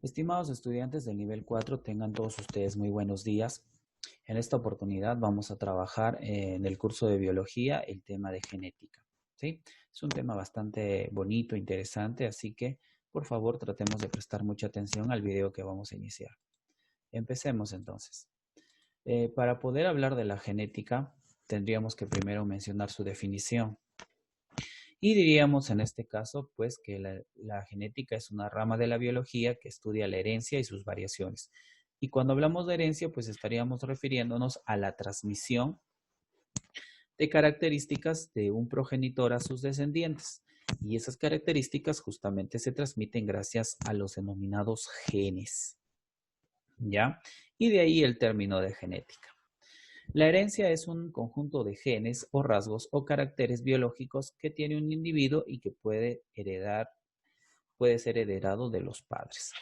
Estimados estudiantes del nivel 4, tengan todos ustedes muy buenos días. En esta oportunidad vamos a trabajar en el curso de biología el tema de genética. ¿Sí? Es un tema bastante bonito, interesante, así que por favor tratemos de prestar mucha atención al video que vamos a iniciar. Empecemos entonces. Para poder hablar de la genética, tendríamos que primero mencionar su definición. Y diríamos en este caso, pues, que la genética es una rama de la biología que estudia la herencia y sus variaciones. Y cuando hablamos de herencia, pues estaríamos refiriéndonos a la transmisión de características de un progenitor a sus descendientes. Y esas características justamente se transmiten gracias a los denominados genes. ¿Ya? Y de ahí el término de genética. La herencia es un conjunto de genes o rasgos o caracteres biológicos que tiene un individuo y que puede ser heredado de los padres.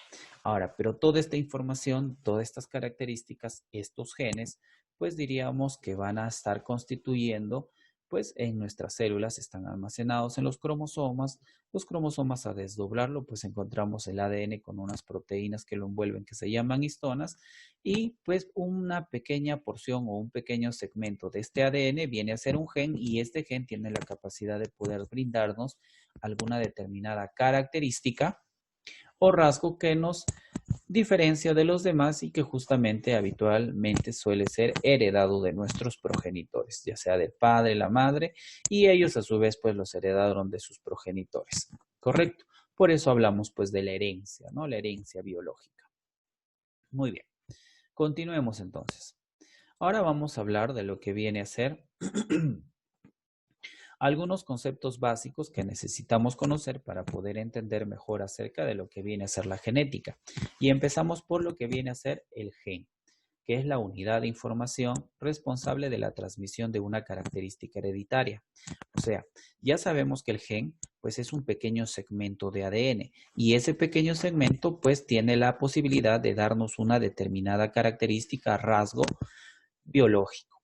Ahora, pero toda esta información, todas estas características, estos genes, pues diríamos que van a estar constituyendo, pues en nuestras células están almacenados en los cromosomas. Los cromosomas, a desdoblarlo, pues encontramos el ADN con unas proteínas que lo envuelven que se llaman histonas, y pues una pequeña porción o un pequeño segmento de este ADN viene a ser un gen, y este gen tiene la capacidad de poder brindarnos alguna determinada característica o rasgo que nos diferencia de los demás y que justamente habitualmente suele ser heredado de nuestros progenitores, ya sea del padre, la madre, y ellos a su vez pues los heredaron de sus progenitores. ¿Correcto? Por eso hablamos pues de la herencia, ¿no? La herencia biológica. Muy bien. Continuemos entonces. Ahora vamos a hablar de lo que viene a ser algunos conceptos básicos que necesitamos conocer para poder entender mejor acerca de lo que viene a ser la genética. Y empezamos por lo que viene a ser el gen, que es la unidad de información responsable de la transmisión de una característica hereditaria. O sea, ya sabemos que el gen pues es un pequeño segmento de ADN, y ese pequeño segmento pues tiene la posibilidad de darnos una determinada característica, rasgo biológico.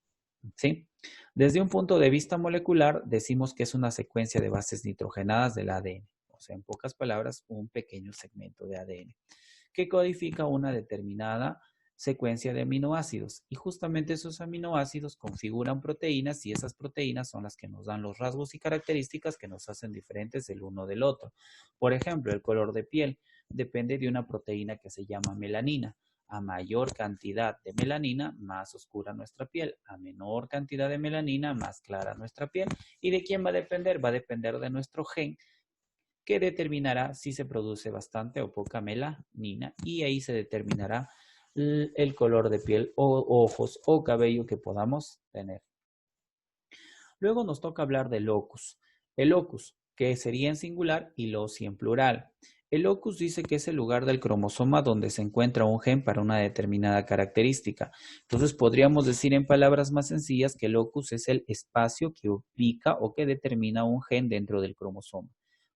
¿Sí? Desde un punto de vista molecular, decimos que es una secuencia de bases nitrogenadas del ADN, o sea, en pocas palabras, un pequeño segmento de ADN, que codifica una determinada secuencia de aminoácidos. Y justamente esos aminoácidos configuran proteínas, y esas proteínas son las que nos dan los rasgos y características que nos hacen diferentes el uno del otro. Por ejemplo, el color de piel depende de una proteína que se llama melanina. A mayor cantidad de melanina, más oscura nuestra piel. A menor cantidad de melanina, más clara nuestra piel. ¿Y de quién va a depender? Va a depender de nuestro gen, que determinará si se produce bastante o poca melanina, y ahí se determinará el color de piel o ojos o cabello que podamos tener. Luego nos toca hablar del locus. El locus, que sería en singular, y loci en plural. El locus dice que es el lugar del cromosoma donde se encuentra un gen para una determinada característica. Entonces podríamos decir en palabras más sencillas que el locus es el espacio que ubica o que determina un gen dentro del cromosoma.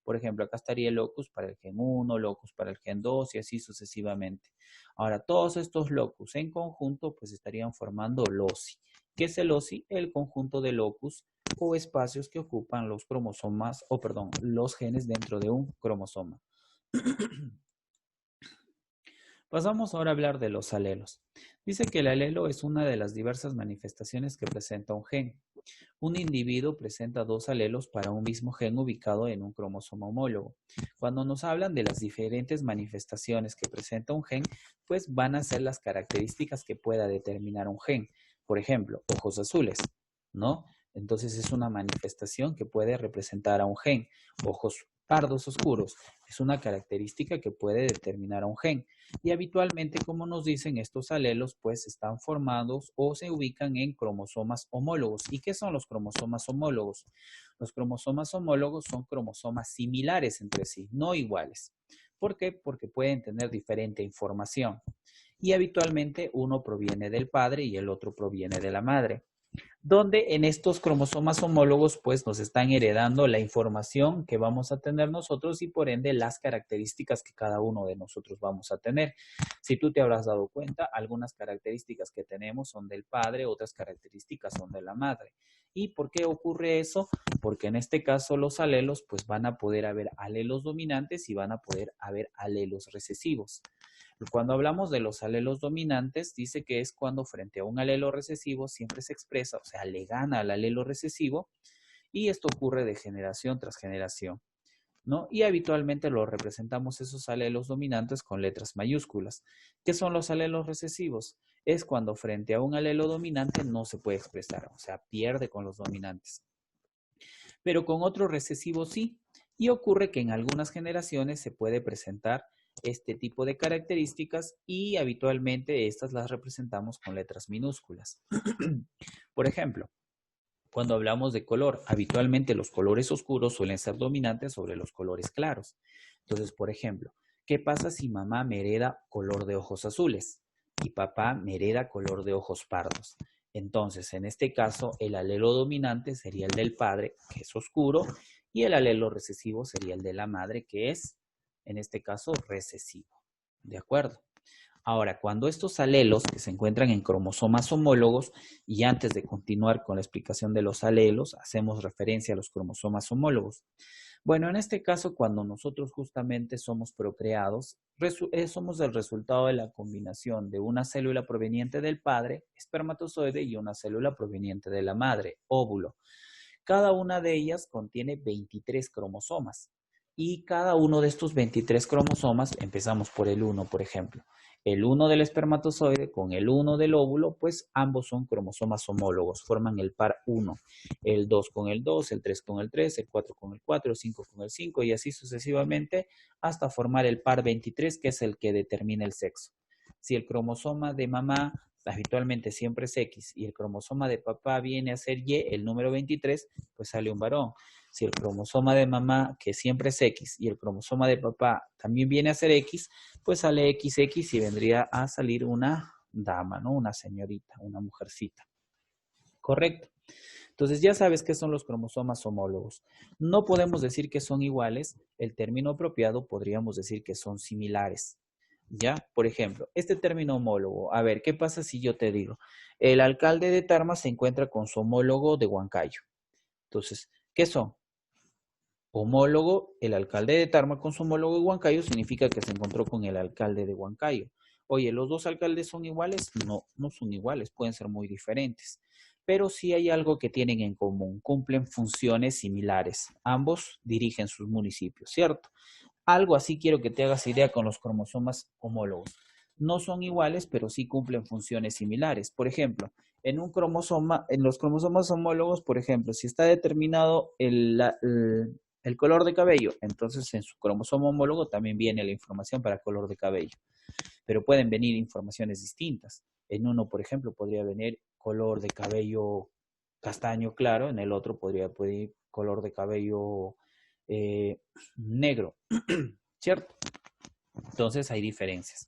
Por ejemplo, acá estaría el locus para el gen 1, locus para el gen 2 y así sucesivamente. Ahora, todos estos locus en conjunto pues estarían formando loci. ¿Qué es el loci? El conjunto de locus o espacios que ocupan los cromosomas, los genes dentro de un cromosoma. Pasamos ahora a hablar de los alelos. Dice que el alelo es una de las diversas manifestaciones que presenta un gen. Un individuo presenta dos alelos para un mismo gen ubicado en un cromosoma homólogo. Cuando nos hablan de las diferentes manifestaciones que presenta un gen, pues van a ser las características que pueda determinar un gen. Por ejemplo, ojos azules, ¿no? Entonces es una manifestación que puede representar a un gen. Ojos pardos oscuros es una característica que puede determinar a un gen. Y habitualmente, como nos dicen, estos alelos pues están formados o se ubican en cromosomas homólogos. ¿Y qué son los cromosomas homólogos? Los cromosomas homólogos son cromosomas similares entre sí, no iguales. ¿Por qué? Porque pueden tener diferente información. Y habitualmente uno proviene del padre y el otro proviene de la madre, donde en estos cromosomas homólogos pues nos están heredando la información que vamos a tener nosotros, y por ende las características que cada uno de nosotros vamos a tener. Si tú te habrás dado cuenta, algunas características que tenemos son del padre, otras características son de la madre. ¿Y por qué ocurre eso? Porque en este caso los alelos pues van a poder haber alelos dominantes y van a poder haber alelos recesivos. Cuando hablamos de los alelos dominantes, dice que es cuando frente a un alelo recesivo siempre se expresa, o sea, le gana al alelo recesivo, y esto ocurre de generación tras generación, ¿no? Y habitualmente lo representamos esos alelos dominantes con letras mayúsculas. ¿Qué son los alelos recesivos? Es cuando frente a un alelo dominante no se puede expresar, o sea, pierde con los dominantes. Pero con otro recesivo sí. Y ocurre que en algunas generaciones se puede presentar este tipo de características y habitualmente estas las representamos con letras minúsculas. Por ejemplo, cuando hablamos de color, habitualmente los colores oscuros suelen ser dominantes sobre los colores claros. Entonces, por ejemplo, ¿qué pasa si mamá me hereda color de ojos azules y papá me hereda color de ojos pardos? Entonces, en este caso, el alelo dominante sería el del padre, que es oscuro, y el alelo recesivo sería el de la madre, que es, en este caso, recesivo. ¿De acuerdo? Ahora, cuando estos alelos que se encuentran en cromosomas homólogos, y antes de continuar con la explicación de los alelos, hacemos referencia a los cromosomas homólogos. Bueno, en este caso, cuando nosotros justamente somos procreados, somos el resultado de la combinación de una célula proveniente del padre, espermatozoide, y una célula proveniente de la madre, óvulo. Cada una de ellas contiene 23 cromosomas. Y cada uno de estos 23 cromosomas, empezamos por el 1, por ejemplo. El 1 del espermatozoide con el 1 del óvulo, pues ambos son cromosomas homólogos, forman el par 1. El 2 con el 2, el 3 con el 3, el 4 con el 4, el 5 con el 5 y así sucesivamente hasta formar el par 23, que es el que determina el sexo. Si el cromosoma de mamá habitualmente siempre es X y el cromosoma de papá viene a ser Y, el número 23, pues sale un varón. Si el cromosoma de mamá, que siempre es X, y el cromosoma de papá también viene a ser X, pues sale XX y vendría a salir una dama, ¿no? Una señorita, una mujercita. ¿Correcto? Entonces ya sabes qué son los cromosomas homólogos. No podemos decir que son iguales, el término apropiado podríamos decir que son similares. ¿Ya? Por ejemplo, este término homólogo, a ver, ¿qué pasa si yo te digo? El alcalde de Tarma se encuentra con su homólogo de Huancayo. Entonces, ¿qué son? Homólogo, el alcalde de Tarma con su homólogo de Huancayo significa que se encontró con el alcalde de Huancayo. Oye, ¿los dos alcaldes son iguales? No, no son iguales, pueden ser muy diferentes. Pero sí hay algo que tienen en común, cumplen funciones similares. Ambos dirigen sus municipios, ¿cierto? Algo así quiero que te hagas idea con los cromosomas homólogos. No son iguales, pero sí cumplen funciones similares. Por ejemplo, en los cromosomas homólogos, por ejemplo, si está determinado el color de cabello, entonces en su cromosoma homólogo también viene la información para color de cabello. Pero pueden venir informaciones distintas. En uno, por ejemplo, podría venir color de cabello castaño claro, en el otro podría venir color de cabello negro, ¿cierto? Entonces hay diferencias.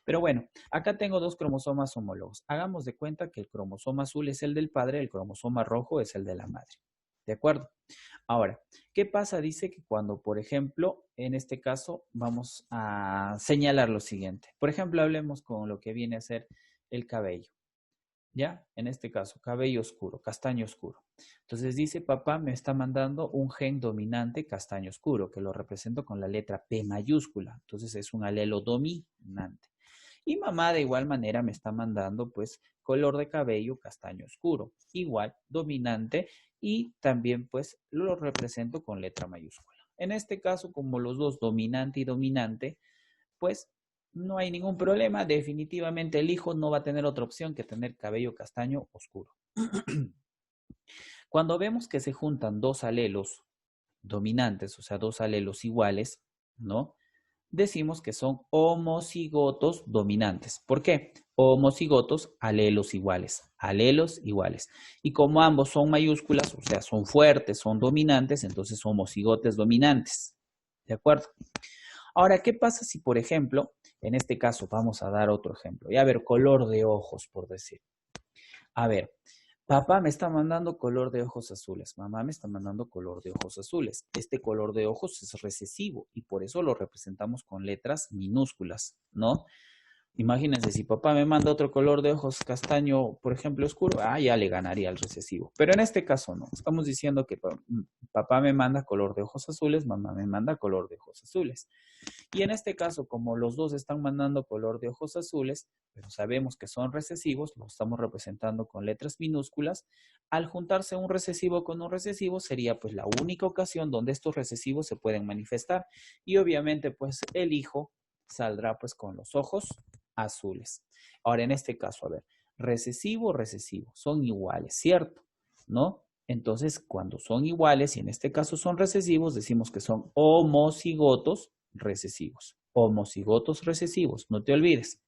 Pero bueno, acá tengo dos cromosomas homólogos. Hagamos de cuenta que el cromosoma azul es el del padre, el cromosoma rojo es el de la madre. ¿De acuerdo? Ahora, ¿qué pasa? Dice que cuando, por ejemplo, en este caso, vamos a señalar lo siguiente. Por ejemplo, hablemos con lo que viene a ser el cabello. ¿Ya? En este caso, cabello oscuro, castaño oscuro. Entonces dice, papá me está mandando un gen dominante castaño oscuro, que lo represento con la letra P mayúscula. Entonces es un alelo dominante. Y mamá de igual manera me está mandando pues color de cabello castaño oscuro, igual dominante y también pues lo represento con letra mayúscula. En este caso, como los dos dominante y dominante, pues no hay ningún problema. Definitivamente el hijo no va a tener otra opción que tener cabello castaño oscuro. Cuando vemos que se juntan dos alelos dominantes, o sea, dos alelos iguales, ¿no? Decimos que son homocigotos dominantes. ¿Por qué? Homocigotos, alelos iguales, alelos iguales. Y como ambos son mayúsculas, o sea, son fuertes, son dominantes, entonces homocigotes dominantes. ¿De acuerdo? Ahora, ¿qué pasa si, por ejemplo, en este caso vamos a dar otro ejemplo? Y a ver, color de ojos, por decir. A ver, papá me está mandando color de ojos azules, mamá me está mandando color de ojos azules. Este color de ojos es recesivo y por eso lo representamos con letras minúsculas, ¿no? Imagínense, si papá me manda otro color de ojos castaño, por ejemplo, oscuro, ya le ganaría al recesivo. Pero en este caso no. Estamos diciendo que papá me manda color de ojos azules, mamá me manda color de ojos azules. Y en este caso, como los dos están mandando color de ojos azules, pero sabemos que son recesivos, lo estamos representando con letras minúsculas, al juntarse un recesivo con un recesivo sería pues la única ocasión donde estos recesivos se pueden manifestar. Y obviamente pues el hijo saldrá pues con los ojos azules. Ahora en este caso, a ver, recesivo, recesivo, son iguales, ¿cierto? ¿No? Entonces, cuando son iguales, y en este caso son recesivos, decimos que son homocigotos recesivos. Homocigotos recesivos, no te olvides.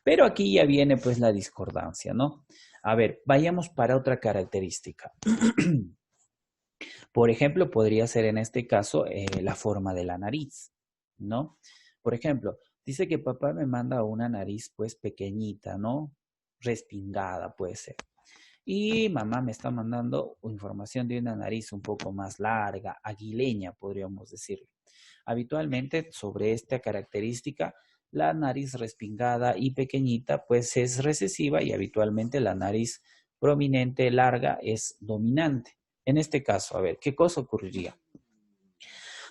Pero aquí ya viene pues la discordancia, ¿no? A ver, vayamos para otra característica. Por ejemplo, podría ser en este caso la forma de la nariz, ¿no? Por ejemplo, dice que papá me manda una nariz pues pequeñita, ¿no? Respingada puede ser. Y mamá me está mandando información de una nariz un poco más larga, aguileña, podríamos decirle. Habitualmente, sobre esta característica, la nariz respingada y pequeñita, pues es recesiva y habitualmente la nariz prominente, larga, es dominante. En este caso, a ver, ¿qué cosa ocurriría?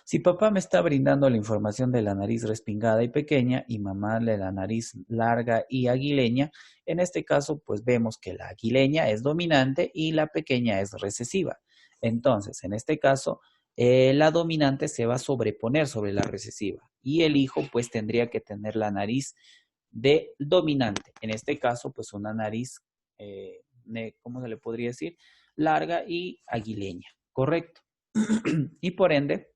Si papá me está brindando la información de la nariz respingada y pequeña y mamá de la nariz larga y aguileña, en este caso pues vemos que la aguileña es dominante y la pequeña es recesiva. Entonces, en este caso, la dominante se va a sobreponer sobre la recesiva y el hijo pues tendría que tener la nariz de dominante. En este caso, pues una nariz, ¿cómo se le podría decir? Larga y aguileña, ¿correcto? Y por ende,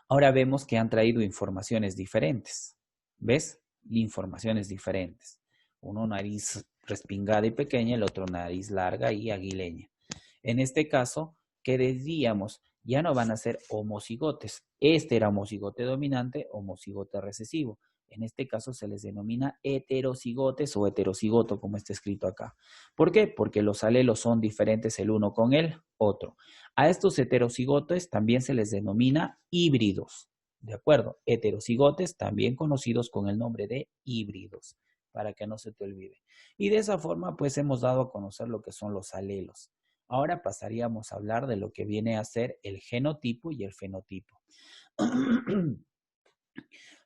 ahora vemos que han traído informaciones diferentes. ¿Ves? Informaciones diferentes. Uno nariz respingada y pequeña, el otro nariz larga y aguileña. En este caso, ¿qué diríamos? Ya no van a ser homocigotes. Este era homocigote dominante, homocigote recesivo. En este caso se les denomina heterocigotes o heterocigoto, como está escrito acá. ¿Por qué? Porque los alelos son diferentes el uno con el otro. A estos heterocigotes también se les denomina híbridos. ¿De acuerdo? Heterocigotes también conocidos con el nombre de híbridos, para que no se te olvide. Y de esa forma, pues hemos dado a conocer lo que son los alelos. Ahora pasaríamos a hablar de lo que viene a ser el genotipo y el fenotipo.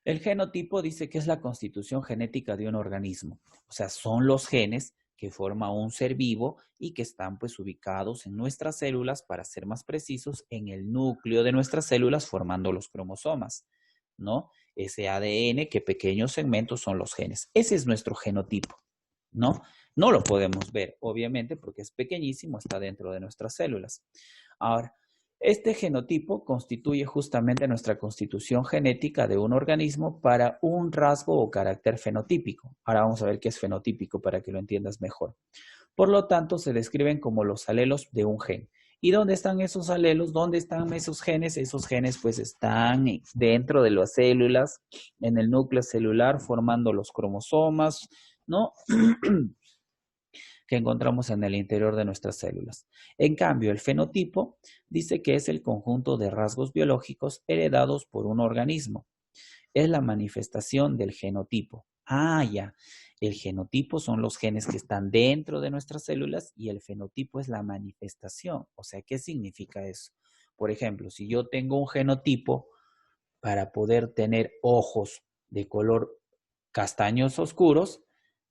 El genotipo dice que es la constitución genética de un organismo. O sea, son los genes que forma un ser vivo y que están pues ubicados en nuestras células, para ser más precisos, en el núcleo de nuestras células formando los cromosomas, ¿no? Ese ADN, que pequeños segmentos son los genes. Ese es nuestro genotipo, ¿no? No lo podemos ver, obviamente, porque es pequeñísimo, está dentro de nuestras células. Ahora, este genotipo constituye justamente nuestra constitución genética de un organismo para un rasgo o carácter fenotípico. Ahora vamos a ver qué es fenotípico para que lo entiendas mejor. Por lo tanto, se describen como los alelos de un gen. ¿Y dónde están esos alelos? ¿Dónde están esos genes? Esos genes pues están dentro de las células, en el núcleo celular, formando los cromosomas, ¿no? Que encontramos en el interior de nuestras células. En cambio, el fenotipo dice que es el conjunto de rasgos biológicos heredados por un organismo. Es la manifestación del genotipo. Ya. El genotipo son los genes que están dentro de nuestras células y el fenotipo es la manifestación. O sea, ¿qué significa eso? Por ejemplo, si yo tengo un genotipo para poder tener ojos de color castaños oscuros,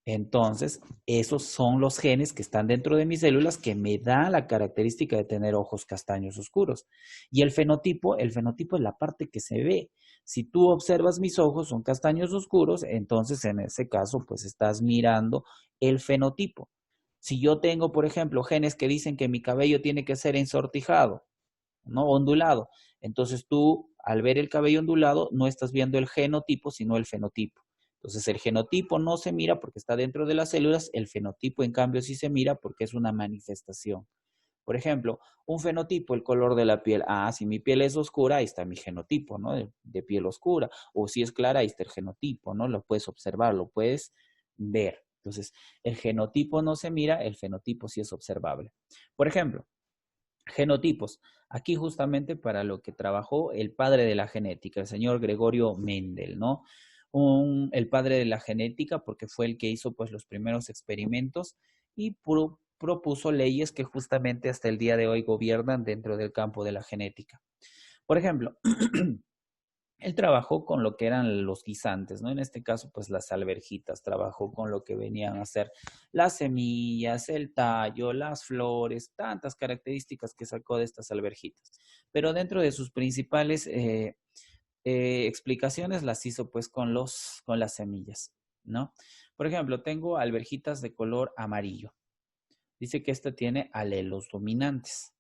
entonces esos son los genes que están dentro de mis células que me dan la característica de tener ojos castaños oscuros. Y el fenotipo es la parte que se ve. Si tú observas mis ojos son castaños oscuros, entonces en ese caso pues estás mirando el fenotipo. Si yo tengo, por ejemplo, genes que dicen que mi cabello tiene que ser ensortijado, ¿no? Ondulado. Entonces tú, al ver el cabello ondulado, no estás viendo el genotipo, sino el fenotipo. Entonces el genotipo no se mira porque está dentro de las células, el fenotipo en cambio sí se mira porque es una manifestación. Por ejemplo, un fenotipo, el color de la piel. Si mi piel es oscura, ahí está mi genotipo, ¿no? De piel oscura. O si es clara, ahí está el genotipo, ¿no? Lo puedes observar, lo puedes ver. Entonces, el genotipo no se mira, el fenotipo sí es observable. Por ejemplo, genotipos. Aquí justamente para lo que trabajó el padre de la genética, el señor Gregorio Mendel, ¿no? el padre de la genética, porque fue el que hizo pues los primeros experimentos y propuso leyes que justamente hasta el día de hoy gobiernan dentro del campo de la genética. Por ejemplo, él trabajó con lo que eran los guisantes, ¿no? En este caso, pues las alverjitas, trabajó con lo que venían a ser las semillas, el tallo, las flores, tantas características que sacó de estas alverjitas. Pero dentro de sus principales explicaciones las hizo pues con las semillas, ¿no? Por ejemplo, tengo alverjitas de color amarillo. Dice que esta tiene alelos dominantes.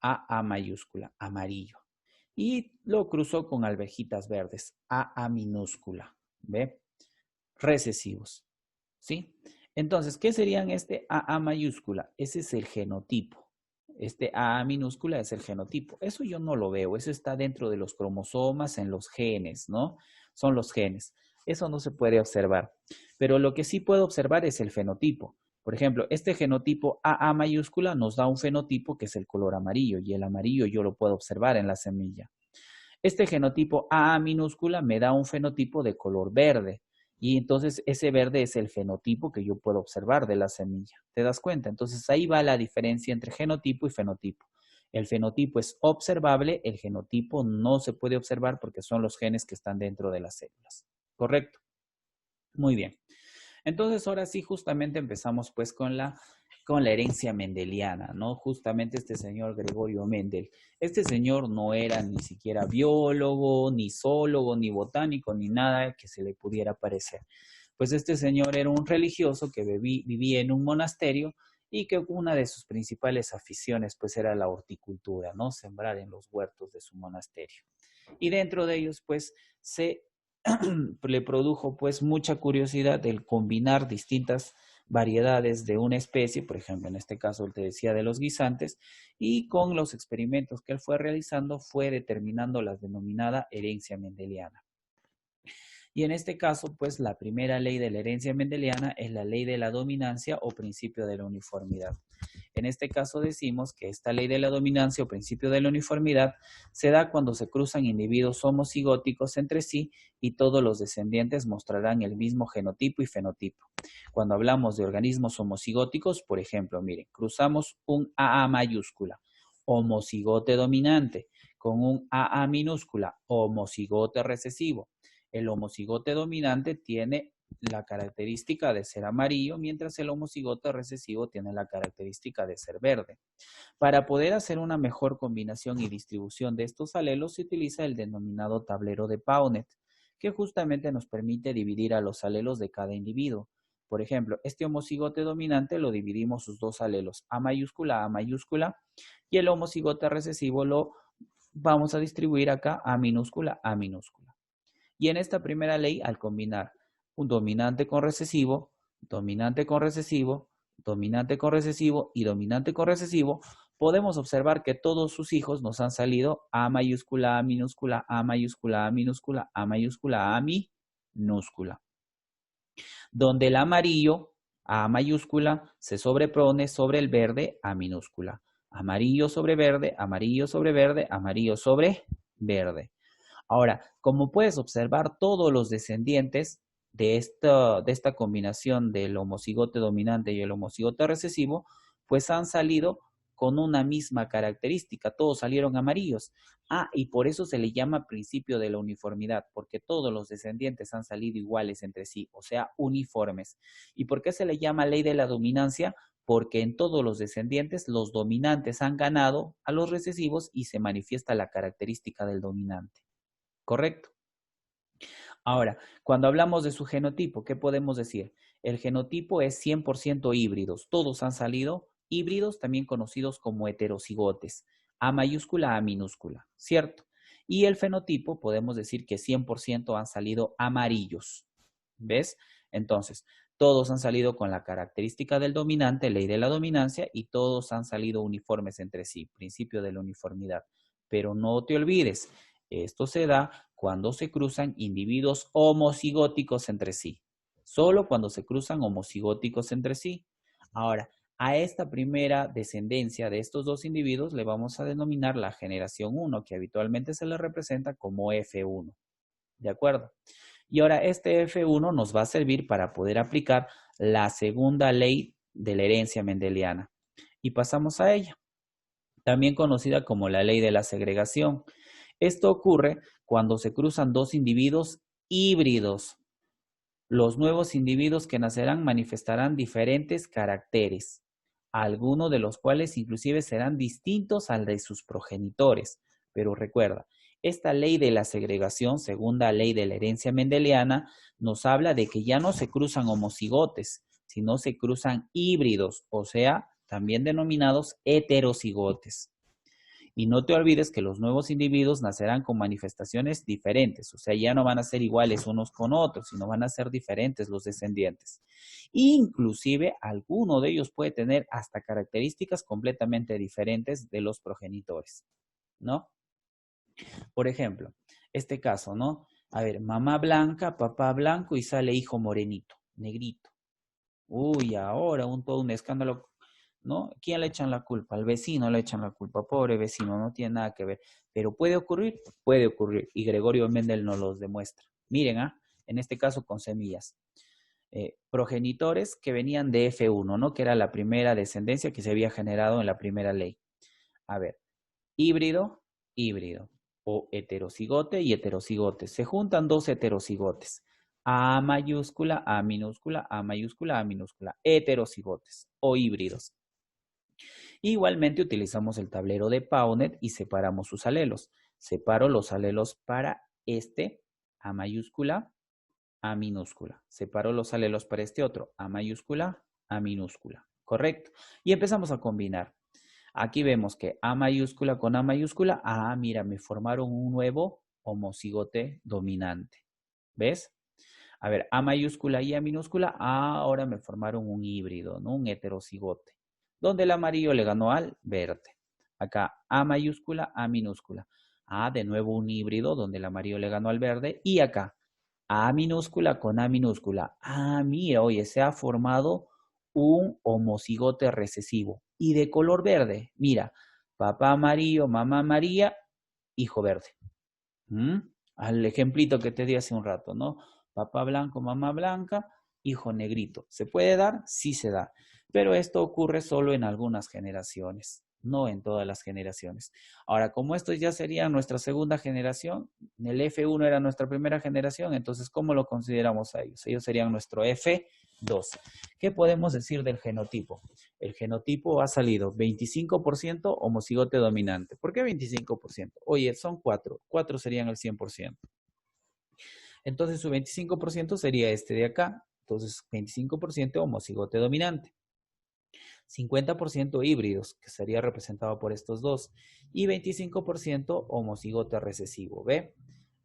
A mayúscula, amarillo. Y lo cruzó con alverjitas verdes, A minúscula, ¿ve? Recesivos, ¿sí? Entonces, ¿qué serían este A mayúscula? Ese es el genotipo. Este A minúscula es el genotipo. Eso yo no lo veo, eso está dentro de los cromosomas, en los genes, ¿no? Son los genes. Eso no se puede observar. Pero lo que sí puedo observar es el fenotipo. Por ejemplo, este genotipo AA mayúscula nos da un fenotipo que es el color amarillo y el amarillo yo lo puedo observar en la semilla. Este genotipo AA minúscula me da un fenotipo de color verde y entonces ese verde es el fenotipo que yo puedo observar de la semilla. ¿Te das cuenta? Entonces ahí va la diferencia entre genotipo y fenotipo. El fenotipo es observable, el genotipo no se puede observar porque son los genes que están dentro de las células. ¿Correcto? Muy bien. Entonces, ahora sí, justamente empezamos pues con la herencia mendeliana, ¿no? Justamente este señor Gregorio Mendel. Este señor no era ni siquiera biólogo, ni zoólogo, ni botánico, ni nada que se le pudiera parecer. Pues este señor era un religioso que vivía en un monasterio y que una de sus principales aficiones pues era la horticultura, ¿no? Sembrar en los huertos de su monasterio. Y dentro de ellos pues le produjo pues mucha curiosidad el combinar distintas variedades de una especie, por ejemplo, en este caso te decía de los guisantes, y con los experimentos que él fue realizando fue determinando la denominada herencia mendeliana. Y en este caso, pues la primera ley de la herencia mendeliana es la ley de la dominancia o principio de la uniformidad. En este caso decimos que esta ley de la dominancia o principio de la uniformidad se da cuando se cruzan individuos homocigóticos entre sí y todos los descendientes mostrarán el mismo genotipo y fenotipo. Cuando hablamos de organismos homocigóticos, por ejemplo, miren, cruzamos un AA mayúscula, homocigote dominante, con un AA minúscula, homocigote recesivo. El homocigote dominante tiene la característica de ser amarillo, mientras el homocigote recesivo tiene la característica de ser verde. Para poder hacer una mejor combinación y distribución de estos alelos se utiliza el denominado tablero de Punnett, que justamente nos permite dividir a los alelos de cada individuo. Por ejemplo, este homocigote dominante lo dividimos sus dos alelos, A mayúscula, y el homocigote recesivo lo vamos a distribuir acá A minúscula, A minúscula. Y en esta primera ley, al combinar un dominante con recesivo, dominante con recesivo, dominante con recesivo y dominante con recesivo, podemos observar que todos sus hijos nos han salido A mayúscula, A minúscula, A mayúscula, A minúscula, A mayúscula, A minúscula. Donde el amarillo, A mayúscula, se sobrepone sobre el verde, A minúscula. Amarillo sobre verde, amarillo sobre verde, amarillo sobre verde. Ahora, como puedes observar, todos los descendientes de esta combinación del homocigote dominante y el homocigote recesivo, pues han salido con una misma característica, todos salieron amarillos. Y por eso se le llama principio de la uniformidad, porque todos los descendientes han salido iguales entre sí, o sea, uniformes. ¿Y por qué se le llama ley de la dominancia? Porque en todos los descendientes los dominantes han ganado a los recesivos y se manifiesta la característica del dominante. ¿Correcto? Ahora, cuando hablamos de su genotipo, ¿qué podemos decir? El genotipo es 100% híbridos. Todos han salido híbridos, también conocidos como heterocigotes. A mayúscula, A minúscula, ¿cierto? Y el fenotipo, podemos decir que 100% han salido amarillos. ¿Ves? Entonces, todos han salido con la característica del dominante, ley de la dominancia, y todos han salido uniformes entre sí, principio de la uniformidad. Pero no te olvides, esto se da cuando se cruzan individuos homocigóticos entre sí. Solo cuando se cruzan homocigóticos entre sí. Ahora, a esta primera descendencia de estos dos individuos le vamos a denominar la generación 1, que habitualmente se le representa como F1. ¿De acuerdo? Y ahora este F1 nos va a servir para poder aplicar la segunda ley de la herencia mendeliana. Y pasamos a ella, también conocida como la ley de la segregación. Esto ocurre cuando se cruzan dos individuos híbridos. Los nuevos individuos que nacerán manifestarán diferentes caracteres, algunos de los cuales inclusive serán distintos al de sus progenitores. Pero recuerda, esta ley de la segregación, segunda ley de la herencia mendeliana, nos habla de que ya no se cruzan homocigotes, sino se cruzan híbridos, o sea, también denominados heterocigotes. Y no te olvides que los nuevos individuos nacerán con manifestaciones diferentes, o sea, ya no van a ser iguales unos con otros, sino van a ser diferentes los descendientes. Inclusive, alguno de ellos puede tener hasta características completamente diferentes de los progenitores, ¿no? Por ejemplo, este caso, ¿no? A ver, mamá blanca, papá blanco y sale hijo morenito, negrito. Uy, ahora todo un escándalo, ¿no? ¿Quién le echan la culpa? Al vecino le echan la culpa, pobre vecino, no tiene nada que ver. Pero puede ocurrir, y Gregorio Mendel nos los demuestra. Miren, en este caso con semillas. Progenitores que venían de F1, ¿no? Que era la primera descendencia que se había generado en la primera ley. A ver, híbrido, híbrido, o heterocigote y heterocigote. Se juntan dos heterocigotes. A mayúscula, A minúscula, A mayúscula, A minúscula. Heterocigotes o híbridos. Igualmente utilizamos el tablero de Punnett y separamos sus alelos. Separo los alelos para este, A mayúscula, A minúscula. Separo los alelos para este otro, A mayúscula, A minúscula. ¿Correcto? Y empezamos a combinar. Aquí vemos que A mayúscula con A mayúscula, mira, me formaron un nuevo homocigote dominante. ¿Ves? A ver, A mayúscula y A minúscula, ahora me formaron un híbrido, ¿no? Un heterocigote, donde el amarillo le ganó al verde. Acá, A mayúscula, A minúscula. De nuevo un híbrido, donde el amarillo le ganó al verde. Y acá, A minúscula con A minúscula. Mira, oye, se ha formado un homocigote recesivo. Y de color verde, mira, papá amarillo, mamá amarilla, hijo verde. Al ejemplito que te di hace un rato, ¿no? Papá blanco, mamá blanca, hijo negrito. ¿Se puede dar? Sí se da. Pero esto ocurre solo en algunas generaciones, no en todas las generaciones. Ahora, como esto ya sería nuestra segunda generación, el F1 era nuestra primera generación, entonces, ¿cómo lo consideramos a ellos? Ellos serían nuestro F2. ¿Qué podemos decir del genotipo? El genotipo ha salido 25% homocigote dominante. ¿Por qué 25%? Oye, son 4. 4 serían el 100%. Entonces su 25% sería este de acá. Entonces 25% homocigote dominante. 50% híbridos, que sería representado por estos dos. Y 25% homocigote recesivo. ¿Ve?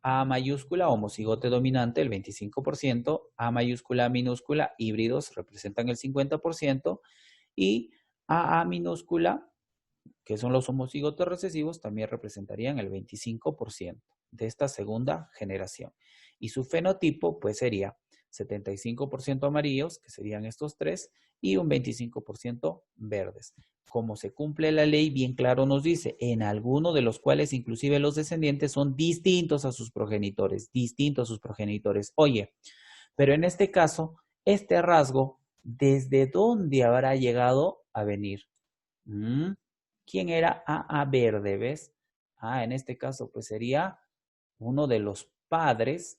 A mayúscula, homocigote dominante, el 25%. A mayúscula, minúscula, híbridos, representan el 50%. Y A minúscula, que son los homocigotos recesivos, también representarían el 25% de esta segunda generación. Y su fenotipo, pues sería 75% amarillos, que serían estos tres, y un 25% verdes. Como se cumple la ley, bien claro nos dice, en alguno de los cuales inclusive los descendientes son distintos a sus progenitores, Oye, pero en este caso, este rasgo, ¿desde dónde habrá llegado a venir? ¿Quién era A verde? ¿Ves? En este caso, pues sería uno de los padres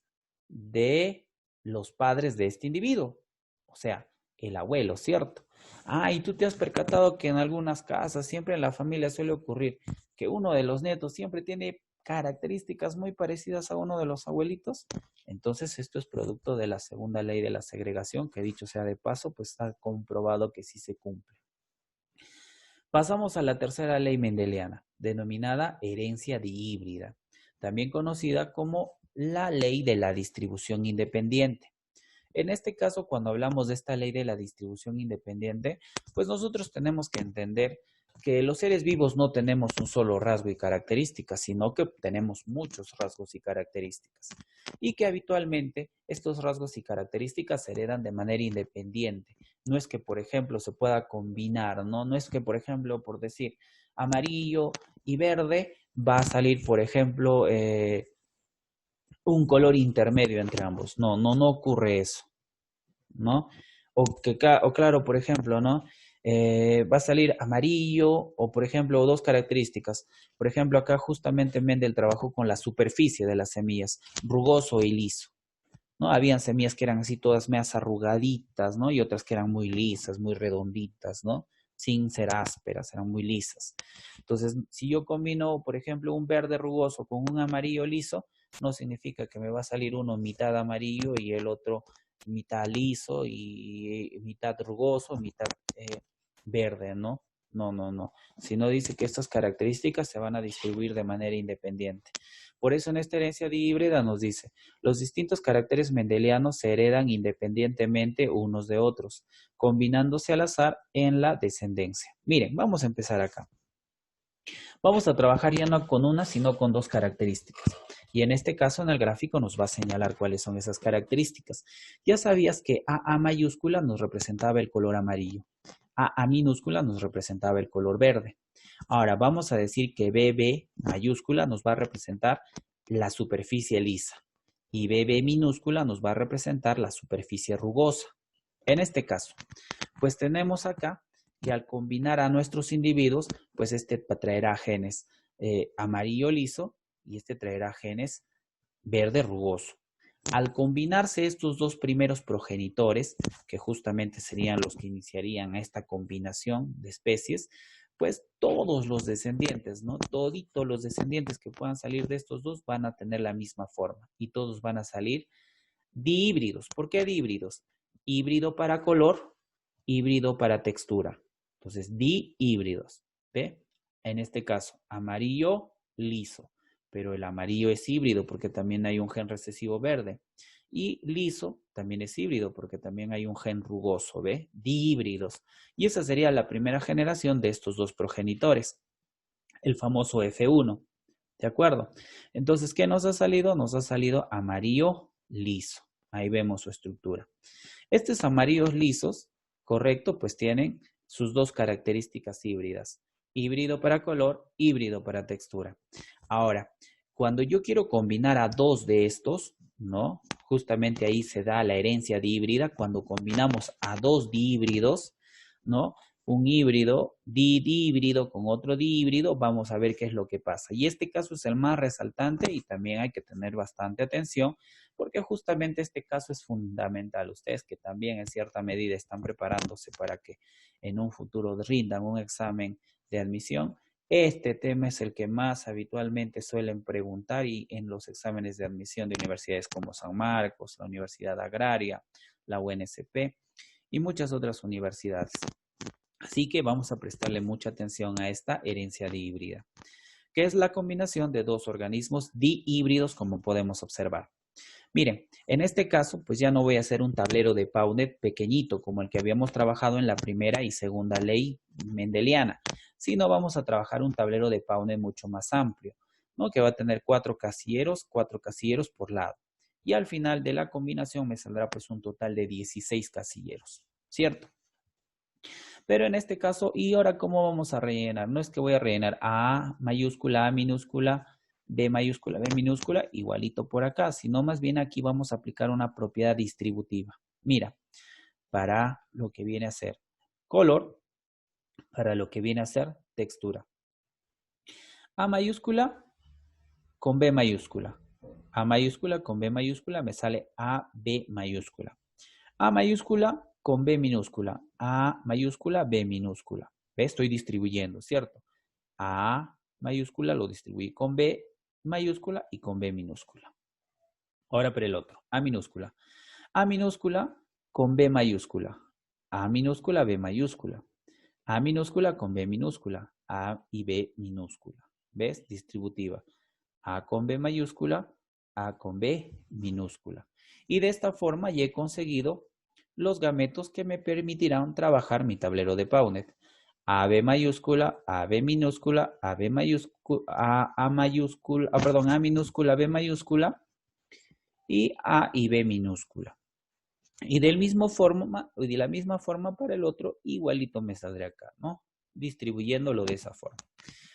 de este individuo. O sea, el abuelo, ¿cierto? Y tú te has percatado que en algunas casas, siempre en la familia suele ocurrir que uno de los nietos siempre tiene características muy parecidas a uno de los abuelitos. Entonces, esto es producto de la segunda ley de la segregación, que dicho sea de paso, pues está comprobado que sí se cumple. Pasamos a la tercera ley mendeliana, denominada herencia dihíbrida, también conocida como la ley de la distribución independiente. En este caso, cuando hablamos de esta ley de la distribución independiente, pues nosotros tenemos que entender que los seres vivos no tenemos un solo rasgo y características, sino que tenemos muchos rasgos y características. Y que habitualmente estos rasgos y características se heredan de manera independiente. No es que, por ejemplo, se pueda combinar, ¿no? No es que, por ejemplo, por decir amarillo y verde, va a salir, por ejemplo, un color intermedio entre ambos. No ocurre eso, ¿no? O claro, por ejemplo, ¿no? Va a salir amarillo o, por ejemplo, dos características. Por ejemplo, acá justamente Mendel trabajó con la superficie de las semillas, rugoso y liso, ¿no? Habían semillas que eran así todas medias arrugaditas, ¿no? Y otras que eran muy lisas, muy redonditas, ¿no? Sin ser ásperas, eran muy lisas. Entonces, si yo combino, por ejemplo, un verde rugoso con un amarillo liso, no significa que me va a salir uno mitad amarillo y el otro mitad liso y mitad rugoso, mitad verde, ¿no? No. Sino dice que estas características se van a distribuir de manera independiente. Por eso en esta herencia híbrida nos dice, los distintos caracteres mendelianos se heredan independientemente unos de otros, combinándose al azar en la descendencia. Miren, vamos a empezar acá. Vamos a trabajar ya no con una, sino con dos características. Y en este caso, en el gráfico nos va a señalar cuáles son esas características. Ya sabías que AA mayúscula nos representaba el color amarillo. AA minúscula nos representaba el color verde. Ahora vamos a decir que BB mayúscula nos va a representar la superficie lisa y BB minúscula nos va a representar la superficie rugosa. En este caso, pues tenemos acá que al combinar a nuestros individuos, pues este traerá genes amarillo liso y este traerá genes verde rugoso. Al combinarse estos dos primeros progenitores, que justamente serían los que iniciarían esta combinación de especies, pues todos los descendientes, ¿no? Toditos los descendientes que puedan salir de estos dos van a tener la misma forma y todos van a salir dihíbridos. ¿Por qué dihíbridos? Híbrido para color, híbrido para textura. Entonces, dihíbridos. ¿Ve? En este caso, amarillo liso, pero el amarillo es híbrido porque también hay un gen recesivo verde. Y liso también es híbrido porque también hay un gen rugoso, ¿ve? Dihíbridos. Y esa sería la primera generación de estos dos progenitores, el famoso F1. ¿De acuerdo? Entonces, ¿qué nos ha salido? Nos ha salido amarillo liso. Ahí vemos su estructura. Estos amarillos lisos, correcto, pues tienen sus dos características híbridas. Híbrido para color, híbrido para textura. Ahora, cuando yo quiero combinar a dos de estos, ¿no? Justamente ahí se da la herencia dihíbrida, cuando combinamos a dos dihíbridos, ¿no? Un híbrido, dihíbrido con otro dihíbrido, vamos a ver qué es lo que pasa. Y este caso es el más resaltante y también hay que tener bastante atención porque justamente este caso es fundamental. Ustedes que también en cierta medida están preparándose para que en un futuro rindan un examen de admisión, este tema es el que más habitualmente suelen preguntar y en los exámenes de admisión de universidades como San Marcos, la Universidad Agraria, la UNSP y muchas otras universidades. Así que vamos a prestarle mucha atención a esta herencia dihíbrida, que es la combinación de dos organismos dihíbridos como podemos observar. Miren, en este caso, pues ya no voy a hacer un tablero de Punnett pequeñito como el que habíamos trabajado en la primera y segunda ley mendeliana, sino vamos a trabajar un tablero de Punnett mucho más amplio, ¿no? Que va a tener cuatro casilleros por lado. Y al final de la combinación me saldrá pues un total de 16 casilleros, ¿cierto? Pero en este caso, ¿y ahora cómo vamos a rellenar? No es que voy a rellenar A mayúscula, A minúscula, B mayúscula, B minúscula, igualito por acá, sino más bien aquí vamos a aplicar una propiedad distributiva. Mira, para lo que viene a ser color, para lo que viene a ser textura. A mayúscula con B mayúscula. A mayúscula con B mayúscula me sale A, B mayúscula. A mayúscula con B minúscula. A mayúscula, B minúscula. ¿Ves? Estoy distribuyendo, ¿cierto? A mayúscula lo distribuí con B mayúscula y con B minúscula. Ahora para el otro. A minúscula. A minúscula con B mayúscula. A minúscula, B mayúscula. A minúscula con B minúscula. A y B minúscula. ¿Ves? Distributiva. A con B mayúscula, A con B minúscula. Y de esta forma ya he conseguido los gametos que me permitirán trabajar mi tablero de Punnett. AB mayúscula, AB minúscula, AB mayúscula, A mayúscula, A minúscula, B mayúscula y A y B minúscula. Y de la misma forma para el otro, igualito me saldrá acá, ¿no? Distribuyéndolo de esa forma.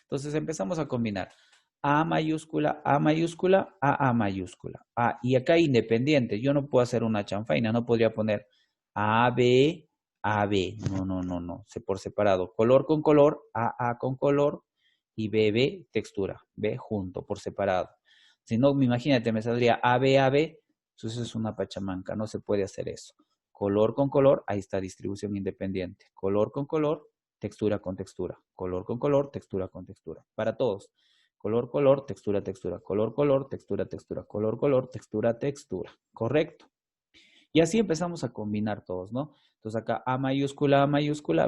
Entonces empezamos a combinar. A mayúscula, A mayúscula, A mayúscula. Y acá independiente, yo no puedo hacer una chanfaina, no podría poner A, B, A, B. No, no, no, no, por separado. Color con color, A con color y B, B, textura, B junto, por separado. Si no, imagínate, me saldría A, B, A, B, entonces es una pachamanca, no se puede hacer eso. Color con color, ahí está distribución independiente. Color con color, textura con textura. Color con color, textura con textura. Para todos. Color, color, textura, textura. Color, color, textura, textura. Color, color, textura, textura. Correcto. Y así empezamos a combinar todos, ¿no? Entonces acá A mayúscula,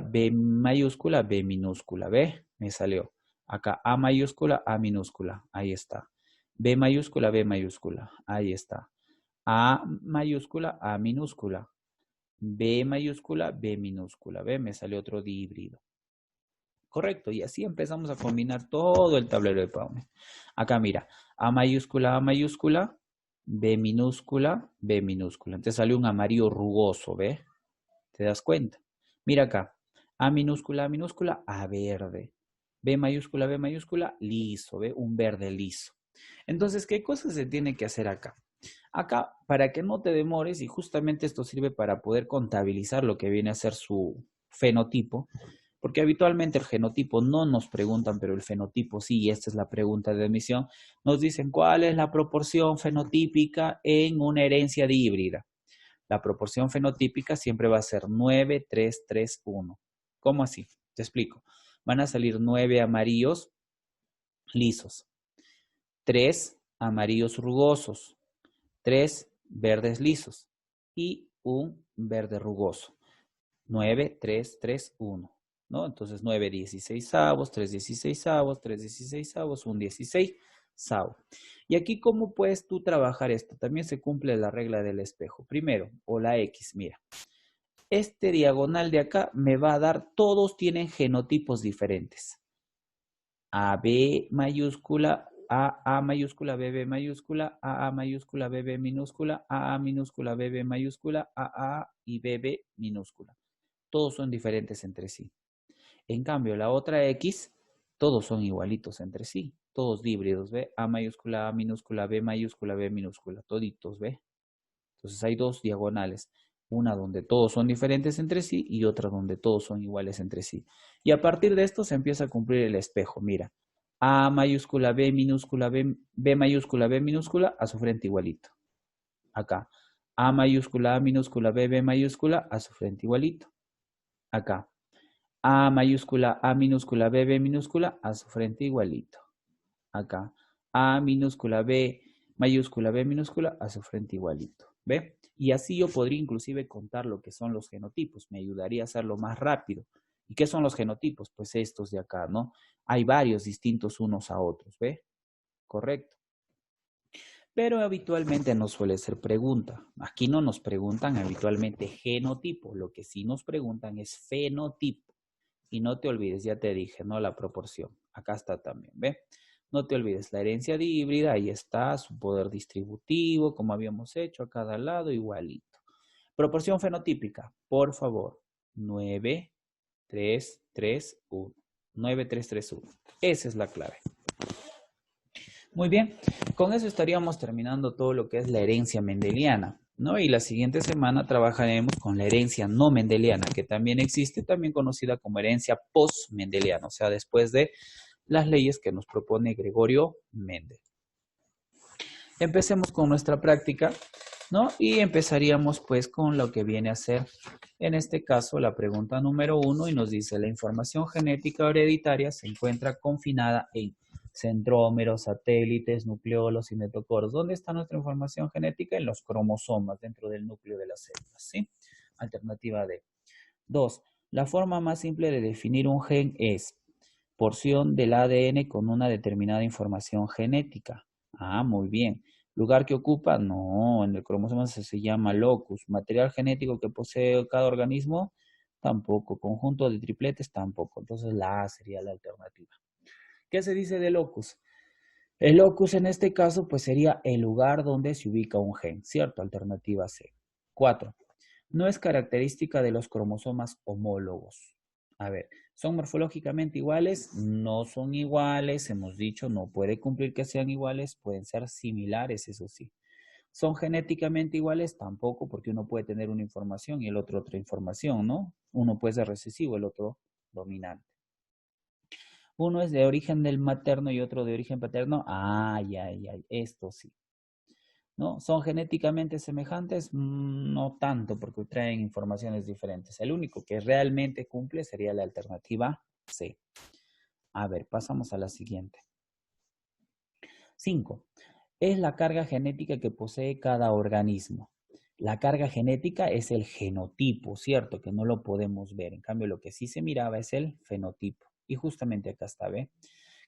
B mayúscula, B minúscula. ¿Ve? Me salió. Acá A mayúscula, A minúscula. Ahí está. B mayúscula, B mayúscula. Ahí está. A mayúscula, A minúscula. B mayúscula, B minúscula. ¿Ve? Me salió otro híbrido. Correcto, y así empezamos a combinar todo el tablero de Paume. Acá mira, A mayúscula, B minúscula, B minúscula. Entonces salió un amarillo rugoso, ¿ve? ¿Te das cuenta? Mira acá, A minúscula, A verde. B mayúscula, liso, ¿ve? Un verde liso. Entonces, ¿qué cosas se tiene que hacer acá? Acá, para que no te demores, y justamente esto sirve para poder contabilizar lo que viene a ser su fenotipo, porque habitualmente el genotipo no nos preguntan, pero el fenotipo sí, y esta es la pregunta de admisión, nos dicen cuál es la proporción fenotípica en una herencia de híbrida. La proporción fenotípica siempre va a ser 9, 3, 3, 1. ¿Cómo así? Te explico. Van a salir 9 amarillos lisos, 3 amarillos rugosos, 3 verdes lisos y un verde rugoso. 9, 3, 3, 1. ¿No? Entonces 9 16avos, 3 16avos, 3 16avos, 1 16avo. Y aquí, ¿cómo puedes tú trabajar esto? También se cumple la regla del espejo. Primero, o la X, mira. Este diagonal de acá me va a dar, todos tienen genotipos diferentes. AB mayúscula, A mayúscula, BB mayúscula, AA mayúscula, BB minúscula, AA minúscula, BB mayúscula, AA y BB minúscula. Todos son diferentes entre sí. En cambio, la otra X, todos son igualitos entre sí. Todos híbridos, ¿ve? A mayúscula, A minúscula, B mayúscula, B minúscula. Toditos, ¿ve? Entonces hay dos diagonales. Una donde todos son diferentes entre sí y otra donde todos son iguales entre sí. Y a partir de esto se empieza a cumplir el espejo. Mira, A mayúscula, B minúscula, B mayúscula, B minúscula, a su frente igualito. Acá. A mayúscula, A minúscula, B mayúscula, a su frente igualito. Acá. A mayúscula, A minúscula, B minúscula, a su frente igualito. Acá. A minúscula, B mayúscula, B minúscula, a su frente igualito. ¿Ve? Y así yo podría inclusive contar lo que son los genotipos. Me ayudaría a hacerlo más rápido. ¿Y qué son los genotipos? Pues estos de acá, ¿no? Hay varios distintos unos a otros, ¿ve? Correcto. Pero habitualmente no suele ser pregunta. Aquí no nos preguntan habitualmente genotipo. Lo que sí nos preguntan es fenotipo. Y no te olvides, ya te dije, ¿no? La proporción. Acá está también, ¿ve? No te olvides, la herencia de híbrida, ahí está, su poder distributivo, como habíamos hecho, a cada lado igualito. Proporción fenotípica, por favor, 9, 3, 3, 1. 9, 3, 3, 1. Esa es la clave. Muy bien, con eso estaríamos terminando todo lo que es la herencia mendeliana, ¿no? Y la siguiente semana trabajaremos con la herencia no mendeliana, que también existe, también conocida como herencia post-mendeliana, o sea, después de las leyes que nos propone Gregorio Mendel. Empecemos con nuestra práctica, ¿no? Y empezaríamos pues con lo que viene a ser, en este caso, la pregunta número 1 y nos dice, la información genética hereditaria se encuentra confinada en centrómeros, satélites, nucleolos y netocoros. ¿Dónde está nuestra información genética? En los cromosomas, dentro del núcleo de las células, ¿sí? Alternativa D. 2. La forma más simple de definir un gen es porción del ADN con una determinada información genética. Muy bien. ¿Lugar que ocupa? No, en el cromosoma se llama locus. ¿Material genético que posee cada organismo? Tampoco. ¿Conjunto de tripletes? Tampoco. Entonces la A sería la alternativa. ¿Qué se dice de locus? El locus en este caso pues sería el lugar donde se ubica un gen, ¿cierto? Alternativa C. 4. No es característica de los cromosomas homólogos. A ver, ¿son morfológicamente iguales? No son iguales, hemos dicho, no puede cumplir que sean iguales, pueden ser similares, eso sí. ¿Son genéticamente iguales? Tampoco, porque uno puede tener una información y el otro otra información, ¿no? Uno puede ser recesivo, el otro dominante. Uno es de origen del materno y otro de origen paterno. Ay, ay, ay, esto sí. ¿No? ¿Son genéticamente semejantes? No tanto, porque traen informaciones diferentes. El único que realmente cumple sería la alternativa C. A ver, pasamos a la siguiente. 5. Es la carga genética que posee cada organismo. La carga genética es el genotipo, ¿cierto? Que no lo podemos ver. En cambio, lo que sí se miraba es el fenotipo. Y justamente acá está, ¿ve?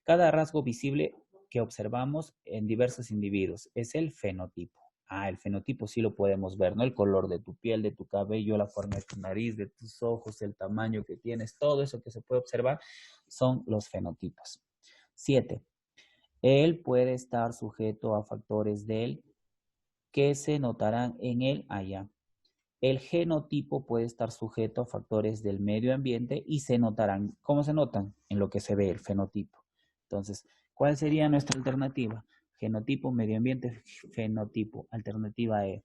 Cada rasgo visible que observamos en diversos individuos es el fenotipo. Ah, el fenotipo sí lo podemos ver, ¿no? El color de tu piel, de tu cabello, la forma de tu nariz, de tus ojos, el tamaño que tienes, todo eso que se puede observar son los fenotipos. 7. Él puede estar sujeto a factores del que se notarán en él allá. El genotipo puede estar sujeto a factores del medio ambiente y se notarán. ¿Cómo se notan? En lo que se ve, el fenotipo. Entonces, ¿cuál sería nuestra alternativa? Genotipo, medio ambiente, fenotipo. Alternativa E.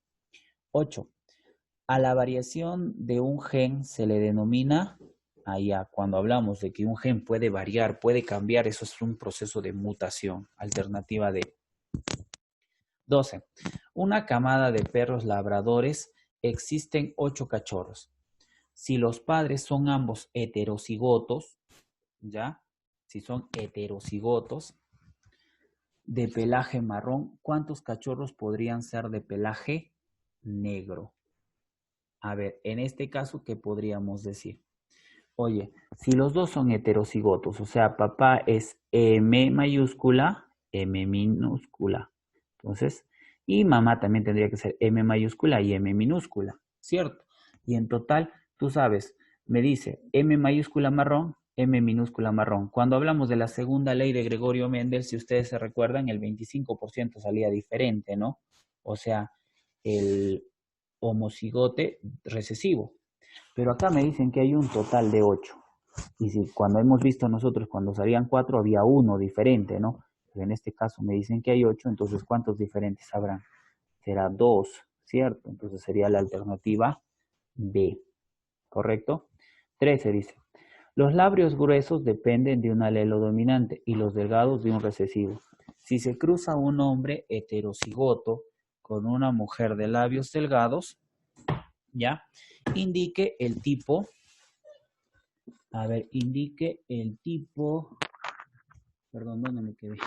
8. A la variación de un gen se le denomina, allá, cuando hablamos de que un gen puede variar, puede cambiar, eso es un proceso de mutación. Alternativa D. 12. Una camada de perros labradores, existen 8 cachorros. Si los padres son ambos heterocigotos, ¿ya? Si son heterocigotos de pelaje marrón, ¿cuántos cachorros podrían ser de pelaje negro? A ver, en este caso, ¿qué podríamos decir? Oye, si los dos son heterocigotos, o sea, papá es M mayúscula, M minúscula. Entonces, y mamá también tendría que ser M mayúscula y M minúscula, ¿cierto? Y en total, tú sabes, me dice M mayúscula marrón, M minúscula marrón. Cuando hablamos de la segunda ley de Gregorio Mendel, si ustedes se recuerdan, el 25% salía diferente, ¿no? O sea, el homocigote recesivo. Pero acá me dicen que hay un total de 8. Y si cuando hemos visto nosotros, cuando salían 4, había uno diferente, ¿no? Pero en este caso me dicen que hay 8, entonces ¿cuántos diferentes habrán? Será 2, ¿cierto? Entonces sería la alternativa B, ¿correcto? 13 dice, los labios gruesos dependen de un alelo dominante y los delgados de un recesivo. Si se cruza un hombre heterocigoto con una mujer de labios delgados, ¿ya? Indique el tipo, indique el tipo, perdón, ¿dónde me quedé?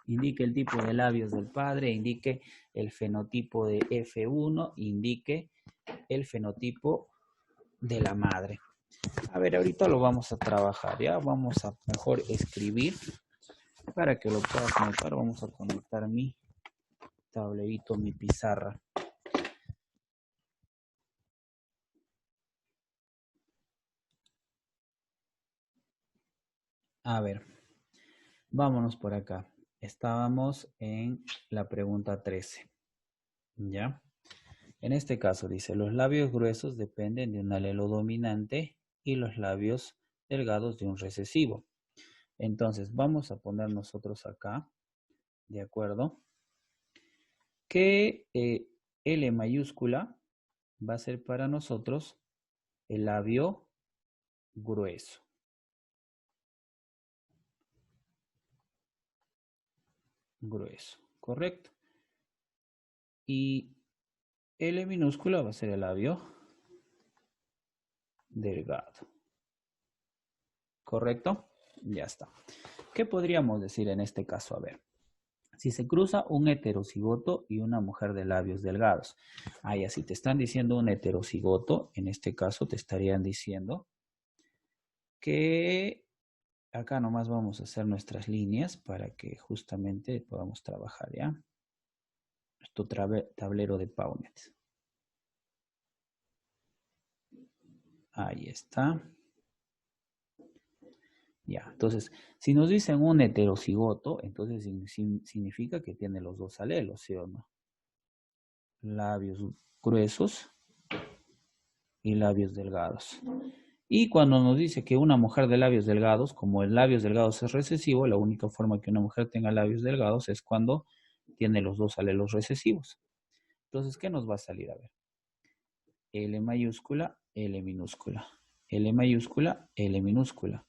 Indique el tipo de labios del padre, indique el fenotipo de F1, indique el fenotipo de la madre. A ver, ahorita lo vamos a trabajar, ¿ya? Vamos a mejor escribir para que lo puedas conectar. Vamos a conectar mi tablerito, mi pizarra. A ver, vámonos por acá. Estábamos en la pregunta 13, ¿ya? En este caso dice, los labios gruesos dependen de un alelo dominante y los labios delgados de un recesivo. Entonces, vamos a poner nosotros acá, ¿de acuerdo? Que L mayúscula va a ser para nosotros el labio grueso. Grueso, ¿correcto? Y L minúscula va a ser el labio delgado. ¿Correcto? Ya está. ¿Qué podríamos decir en este caso? A ver. Si se cruza un heterocigoto y una mujer de labios delgados. Ah, si te están diciendo un heterocigoto, en este caso te estarían diciendo que acá nomás vamos a hacer nuestras líneas para que justamente podamos trabajar, ¿ya? Nuestro tablero de Paunet. Ahí está. Ya, entonces, si nos dicen un heterocigoto, entonces significa que tiene los dos alelos, ¿sí o no? Labios gruesos y labios delgados. Y cuando nos dice que una mujer de labios delgados, como el labios delgados es recesivo, la única forma que una mujer tenga labios delgados es cuando tiene los dos alelos recesivos. Entonces, ¿qué nos va a salir? A ver, L mayúscula, L minúscula, L mayúscula, L minúscula,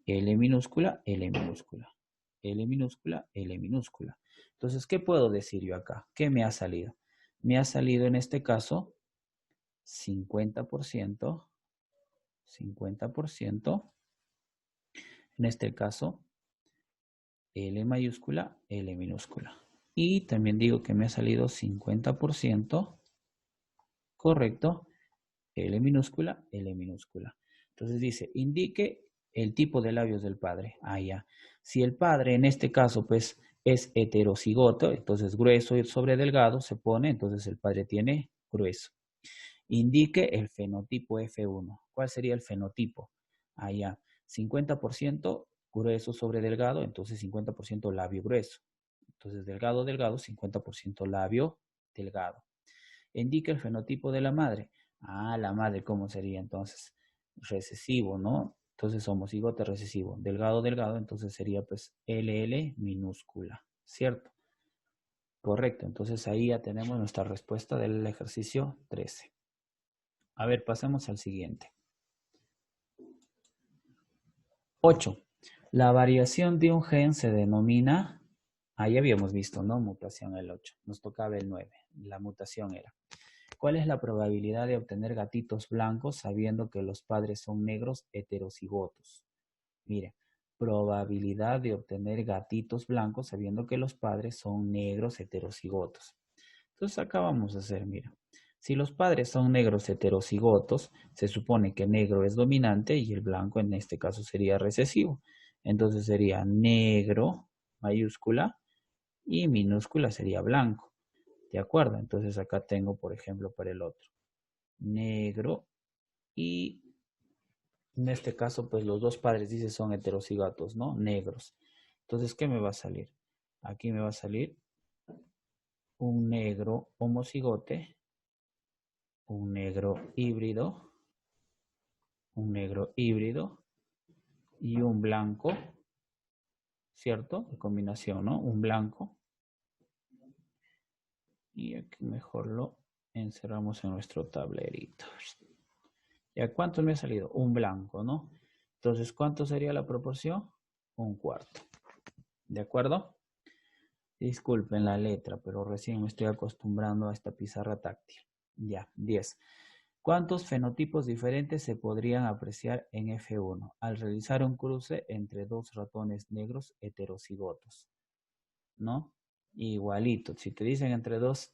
L minúscula, L minúscula, L minúscula, L minúscula. Entonces, ¿qué puedo decir yo acá? ¿Qué me ha salido? Me ha salido en este caso 50%, 50%, en este caso L mayúscula, L minúscula. Y también digo que me ha salido 50%, correcto, L minúscula, L minúscula. Entonces dice, indique el tipo de labios del padre. Ah, ya. Si el padre en este caso pues es heterocigoto, entonces grueso y sobre delgado se pone, entonces el padre tiene grueso. Indique el fenotipo F1. ¿Cuál sería el fenotipo? Ah, ya. 50% grueso sobre delgado, entonces 50% labio grueso. Entonces delgado, delgado, 50% labio delgado. Indica el fenotipo de la madre. Ah, la madre, ¿cómo sería entonces? Recesivo, ¿no? Entonces homocigote recesivo. Delgado, delgado, entonces sería pues LL minúscula, ¿cierto? Correcto, entonces ahí ya tenemos nuestra respuesta del ejercicio 13. A ver, pasemos al siguiente. 8. La variación de un gen se denomina, ahí habíamos visto, ¿no? Mutación el 8. Nos tocaba el 9. La mutación era. ¿Cuál es la probabilidad de obtener gatitos blancos sabiendo que los padres son negros heterocigotos? Mire, probabilidad de obtener gatitos blancos sabiendo que los padres son negros heterocigotos. Entonces acá vamos a hacer, mira, si los padres son negros heterocigotos, se supone que negro es dominante y el blanco en este caso sería recesivo. Entonces sería negro, mayúscula, y minúscula sería blanco. ¿De acuerdo? Entonces acá tengo, por ejemplo, para el otro, negro y en este caso, pues los dos padres dice son heterocigotos, ¿no? Negros. Entonces, ¿qué me va a salir? Aquí me va a salir un negro homocigote, un negro híbrido y un blanco, ¿cierto? De combinación, ¿no? Un blanco. Y aquí mejor lo encerramos en nuestro tablerito. ¿Y a cuánto me ha salido? Un blanco, ¿no? Entonces, ¿cuánto sería la proporción? Un cuarto. ¿De acuerdo? Disculpen la letra, pero recién me estoy acostumbrando a esta pizarra táctil. Ya, 10. ¿Cuántos fenotipos diferentes se podrían apreciar en F1 al realizar un cruce entre dos ratones negros heterocigotos? ¿No? Igualito. Si te dicen entre dos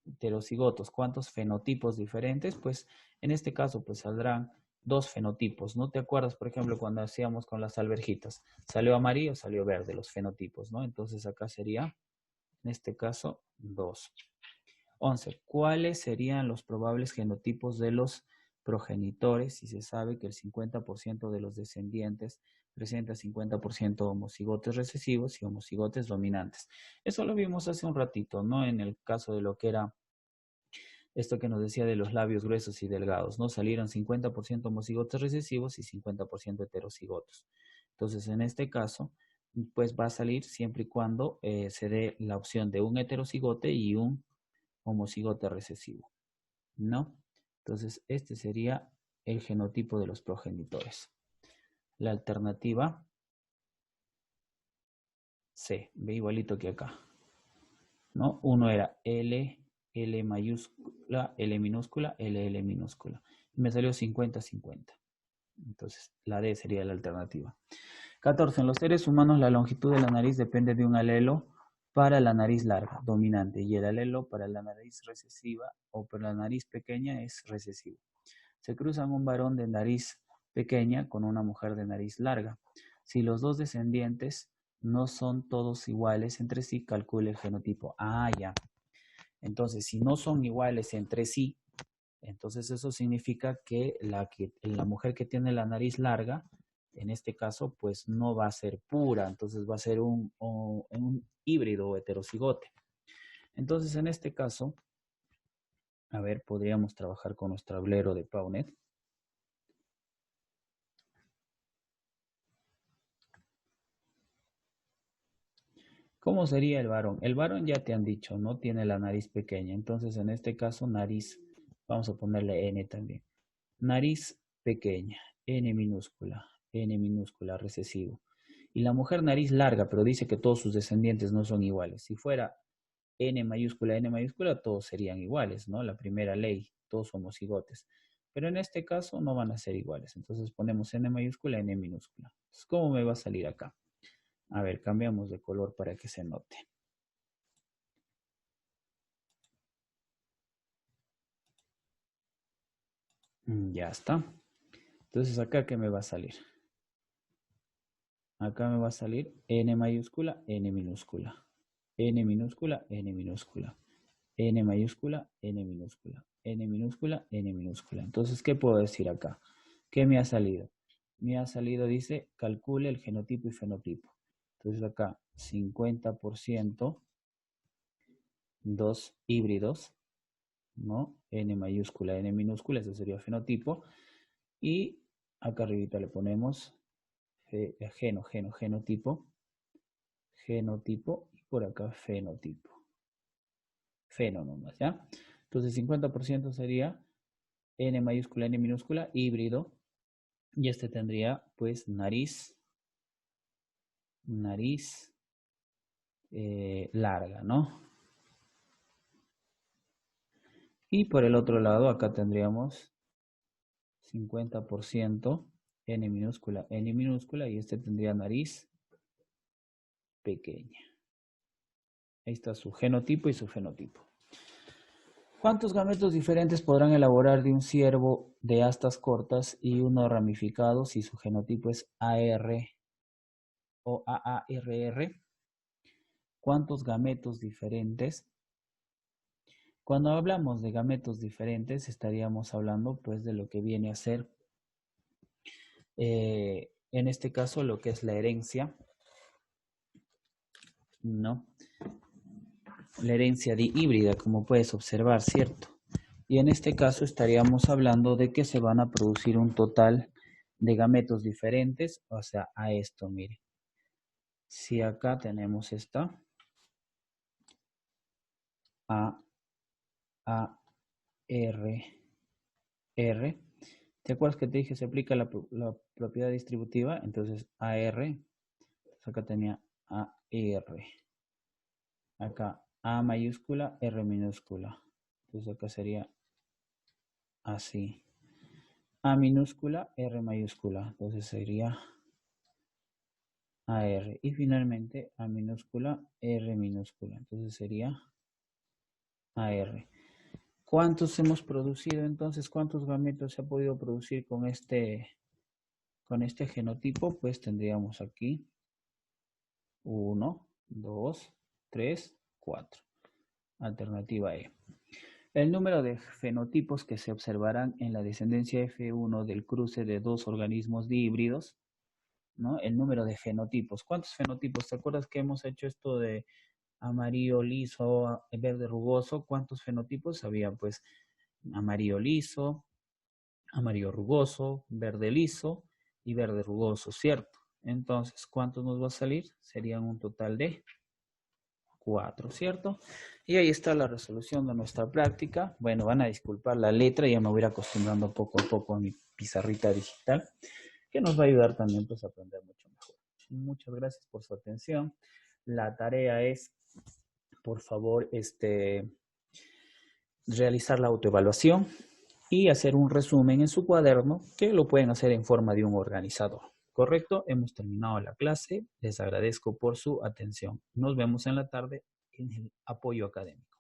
heterocigotos, ¿cuántos fenotipos diferentes? Pues en este caso, pues saldrán dos fenotipos. ¿No te acuerdas, por ejemplo, cuando hacíamos con las alverjitas? Salió amarillo, salió verde, los fenotipos, ¿no? Entonces acá sería, en este caso, 2. 11. ¿Cuáles serían los probables genotipos de los progenitores si se sabe que el 50% de los descendientes presenta 50% homocigotes recesivos y homocigotes dominantes? Eso lo vimos hace un ratito, ¿no? En el caso de lo que era esto que nos decía de los labios gruesos y delgados, ¿no? Salieron 50% homocigotes recesivos y 50% heterocigotos. Entonces, en este caso, pues va a salir siempre y cuando se dé la opción de un heterocigote y un homocigote recesivo, ¿no? Entonces, este sería el genotipo de los progenitores. La alternativa C, ve igualito que acá, ¿no? Uno era L, L mayúscula, L minúscula, L minúscula. Y me salió 50-50. Entonces, la D sería la alternativa. 14. En los seres humanos la longitud de la nariz depende de un alelo para la nariz larga, dominante, y el alelo para la nariz recesiva o para la nariz pequeña es recesivo. Se cruzan un varón de nariz pequeña con una mujer de nariz larga. Si los dos descendientes no son todos iguales entre sí, calcule el genotipo. Ah, ya. Entonces, si no son iguales entre sí, entonces eso significa que la mujer que tiene la nariz larga, en este caso, pues no va a ser pura, entonces va a ser un híbrido o heterocigote. Entonces, en este caso, a ver, podríamos trabajar con nuestro tablero de Paunet. ¿Cómo sería el varón? El varón ya te han dicho, no tiene la nariz pequeña. Entonces, en este caso, nariz, vamos a ponerle N también. Nariz pequeña, N minúscula, recesivo. Y la mujer nariz larga, pero dice que todos sus descendientes no son iguales. Si fuera N mayúscula, todos serían iguales, ¿no? La primera ley, todos homocigotes. Pero en este caso no van a ser iguales. Entonces ponemos N mayúscula, N minúscula. Entonces, ¿cómo me va a salir acá? A ver, cambiamos de color para que se note. Ya está. Entonces, ¿acá qué me va a salir? Acá me va a salir N mayúscula, N minúscula. N minúscula, N minúscula. N mayúscula, N minúscula. N minúscula, N minúscula. Entonces, ¿qué puedo decir acá? ¿Qué me ha salido? Me ha salido, dice, calcule el genotipo y fenotipo. Entonces acá, 50%, dos híbridos, ¿no? N mayúscula, N minúscula, ese sería fenotipo. Y acá arribita le ponemos genotipo, y por acá fenotipo. Feno nomás, ¿ya? Entonces 50% sería N mayúscula, N minúscula, híbrido. Y este tendría, pues, nariz larga, ¿no? Y por el otro lado, acá tendríamos 50% N minúscula, y este tendría nariz pequeña. Ahí está su genotipo y su fenotipo. ¿Cuántos gametos diferentes podrán elaborar de un ciervo de astas cortas y uno ramificado si su genotipo es AR o AARR? ¿Cuántos gametos diferentes? Cuando hablamos de gametos diferentes, estaríamos hablando pues de lo que viene a ser, en este caso, lo que es la herencia, ¿no? La herencia híbrida, como puedes observar, ¿cierto? Y en este caso estaríamos hablando de que se van a producir un total de gametos diferentes, o sea, a esto, mire. Si acá tenemos esta, R. ¿Te acuerdas que te dije se aplica la propiedad distributiva? Entonces, AR, acá tenía AR. Acá A mayúscula, R minúscula. Entonces acá sería así. A minúscula, R mayúscula. Entonces sería AR. Y finalmente A minúscula, R minúscula. Entonces sería AR. ¿Cuántos hemos producido entonces? ¿Cuántos gametos se ha podido producir con este genotipo? Pues tendríamos aquí 1, 2, 3, 4. Alternativa E. El número de fenotipos que se observarán en la descendencia F1 del cruce de dos organismos dihíbridos, ¿no? El número de fenotipos. ¿Cuántos fenotipos? ¿Te acuerdas que hemos hecho esto de amarillo liso, verde rugoso? ¿Cuántos fenotipos había? Pues amarillo liso, amarillo rugoso, verde liso y verde rugoso, ¿cierto? Entonces, ¿cuántos nos va a salir? Serían un total de 4, ¿cierto? Y ahí está la resolución de nuestra práctica. Bueno, van a disculpar la letra, ya me voy a ir acostumbrando poco a poco a mi pizarrita digital, que nos va a ayudar también pues, a aprender mucho mejor. Muchas gracias por su atención. La tarea es, por favor, realizar la autoevaluación y hacer un resumen en su cuaderno, que lo pueden hacer en forma de un organizador. ¿Correcto? Hemos terminado la clase. Les agradezco por su atención. Nos vemos en la tarde en el apoyo académico.